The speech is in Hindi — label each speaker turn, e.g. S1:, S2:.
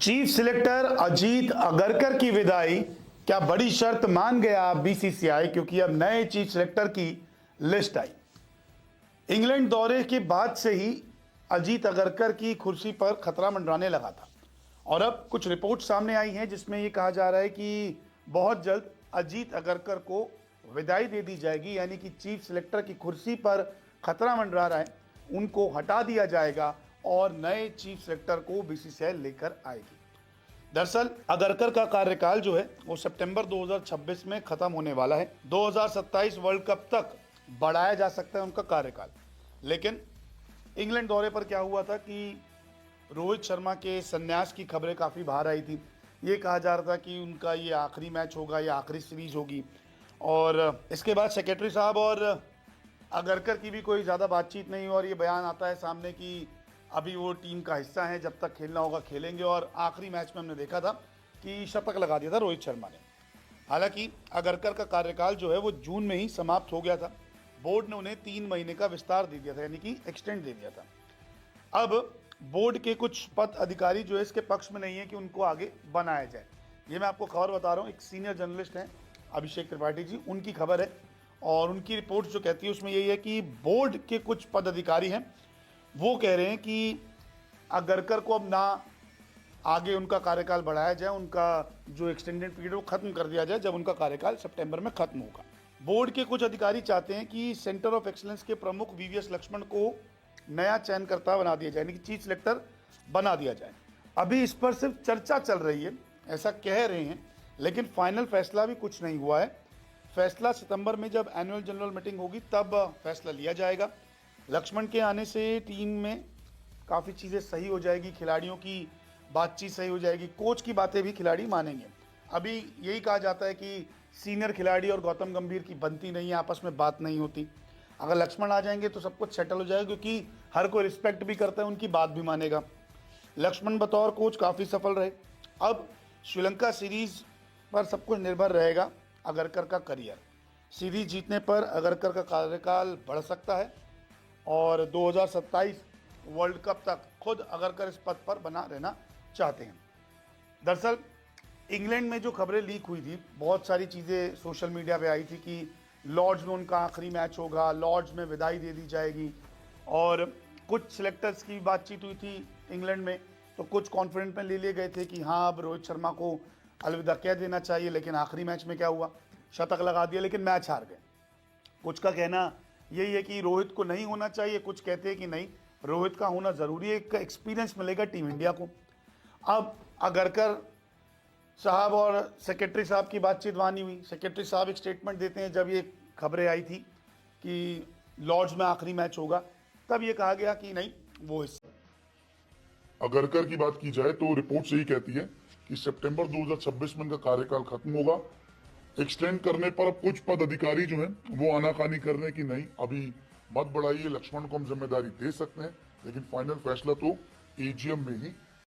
S1: चीफ सिलेक्टर अजीत अगरकर की विदाई, क्या बड़ी शर्त मान गया बीसीसीआई, क्योंकि अब नए चीफ सिलेक्टर की लिस्ट आई। इंग्लैंड दौरे के बाद से ही अजीत अगरकर की कुर्सी पर खतरा मंडराने लगा था और अब कुछ रिपोर्ट सामने आई हैं जिसमें यह कहा जा रहा है कि बहुत जल्द अजीत अगरकर को विदाई दे दी जाएगी, यानी कि चीफ सिलेक्टर की कुर्सी पर खतरा मंडरा रहा है, उनको हटा दिया जाएगा और नए चीफ सेलेक्टर को बीसीसीआई लेकर आएगी। दरअसल अगरकर का कार्यकाल जो है वो सितंबर 2026 में खत्म होने वाला है। 2027 वर्ल्ड कप तक बढ़ाया जा सकता है उनका कार्यकाल। लेकिन इंग्लैंड दौरे पर क्या हुआ था कि रोहित शर्मा के संन्यास की खबरें काफ़ी बाहर आई थी। ये कहा जा रहा था कि उनका ये आखिरी मैच होगा, ये आखिरी सीरीज होगी, और इसके बाद सेक्रेटरी साहब और अगरकर की भी कोई ज़्यादा बातचीत नहीं, और ये बयान आता है सामने कि अभी वो टीम का हिस्सा है, जब तक खेलना होगा खेलेंगे। और आखिरी मैच में हमने देखा था कि शतक लगा दिया था रोहित शर्मा ने। हालांकि अगरकर का कार्यकाल जो है वो जून में ही समाप्त हो गया था। बोर्ड ने उन्हें 3 महीने का विस्तार दे दिया था, यानी कि एक्सटेंड दे दिया था। अब बोर्ड के कुछ पद अधिकारी जो है इसके पक्ष में नहीं है कि उनको आगे बनाया जाए। ये मैं आपको खबर बता रहा हूँ, एक सीनियर जर्नलिस्ट हैं अभिषेक त्रिपाठी जी, उनकी खबर है और उनकी रिपोर्ट जो कहती है उसमें यही है कि बोर्ड के कुछ पद अधिकारी हैं वो कह रहे हैं कि अगरकर को अब ना आगे उनका कार्यकाल बढ़ाया जाए, उनका जो एक्सटेंडेड पीरियड वो खत्म कर दिया जाए जब उनका कार्यकाल सितंबर में खत्म होगा। बोर्ड के कुछ अधिकारी चाहते हैं कि सेंटर ऑफ एक्सीलेंस के प्रमुख वीवीएस लक्ष्मण को नया चयनकर्ता बना दिया जाए, यानी कि चीफ सिलेक्टर बना दिया जाए। अभी इस पर सिर्फ चर्चा चल रही है, ऐसा कह रहे हैं, लेकिन फाइनल फैसला भी कुछ नहीं हुआ है। फैसला सितंबर में जब एनुअल जनरल मीटिंग होगी तब फैसला लिया जाएगा। लक्ष्मण के आने से टीम में काफ़ी चीज़ें सही हो जाएगी, खिलाड़ियों की बातचीत सही हो जाएगी, कोच की बातें भी खिलाड़ी मानेंगे। अभी यही कहा जाता है कि सीनियर खिलाड़ी और गौतम गंभीर की बनती नहीं है, आपस में बात नहीं होती। अगर लक्ष्मण आ जाएंगे तो सब कुछ सेटल हो जाएगा, क्योंकि हर कोई रिस्पेक्ट भी करता है, उनकी बात भी मानेगा। लक्ष्मण बतौर कोच काफ़ी सफल रहे। अब श्रीलंका सीरीज पर सब कुछ निर्भर रहेगा अगरकर का करियर। सीरीज जीतने पर अगरकर का कार्यकाल बढ़ सकता है और 2027 वर्ल्ड कप तक खुद अगरकर इस पद पर बना रहना चाहते हैं। दरअसल इंग्लैंड में जो खबरें लीक हुई थी, बहुत सारी चीज़ें सोशल मीडिया पे आई थी कि लॉर्ड्स में उनका आखिरी मैच होगा, लॉर्ड्स में विदाई दे दी जाएगी, और कुछ सिलेक्टर्स की बातचीत हुई थी इंग्लैंड में, तो कुछ कॉन्फिडेंट में ले लिए गए थे कि हाँ अब रोहित शर्मा को अलविदा कह देना चाहिए। लेकिन आखिरी मैच में क्या हुआ, शतक लगा दिया लेकिन मैच हार गए। कुछ का कहना यही है कि रोहित को नहीं होना चाहिए, कुछ कहते हैं कि नहीं रोहित का होना ज़रूरी है, एक एक्सपीरियंस मिलेगा टीम इंडिया को। अब अगरकर साहब और सेक्रेटरी साहब की बातचीत वहाँ नहीं हुई। सेक्रेटरी साहब एक स्टेटमेंट देते हैं जब ये खबरें आई थी कि लॉर्ड्स में आखिरी मैच होगा, तब ये कहा गया कि नहीं वो हिस्सा।
S2: अगरकर की बात की जाए तो रिपोर्ट से ही कहती है कि सितंबर 2026 में इनका कार्यकाल खत्म होगा। एक्सटेंड करने पर अब कुछ पद अधिकारी जो हैं वो आनाकानी कर रहे हैं कि नहीं अभी मत बढ़ाइए, लक्ष्मण को हम जिम्मेदारी दे सकते हैं, लेकिन फाइनल फैसला तो एजीएम में ही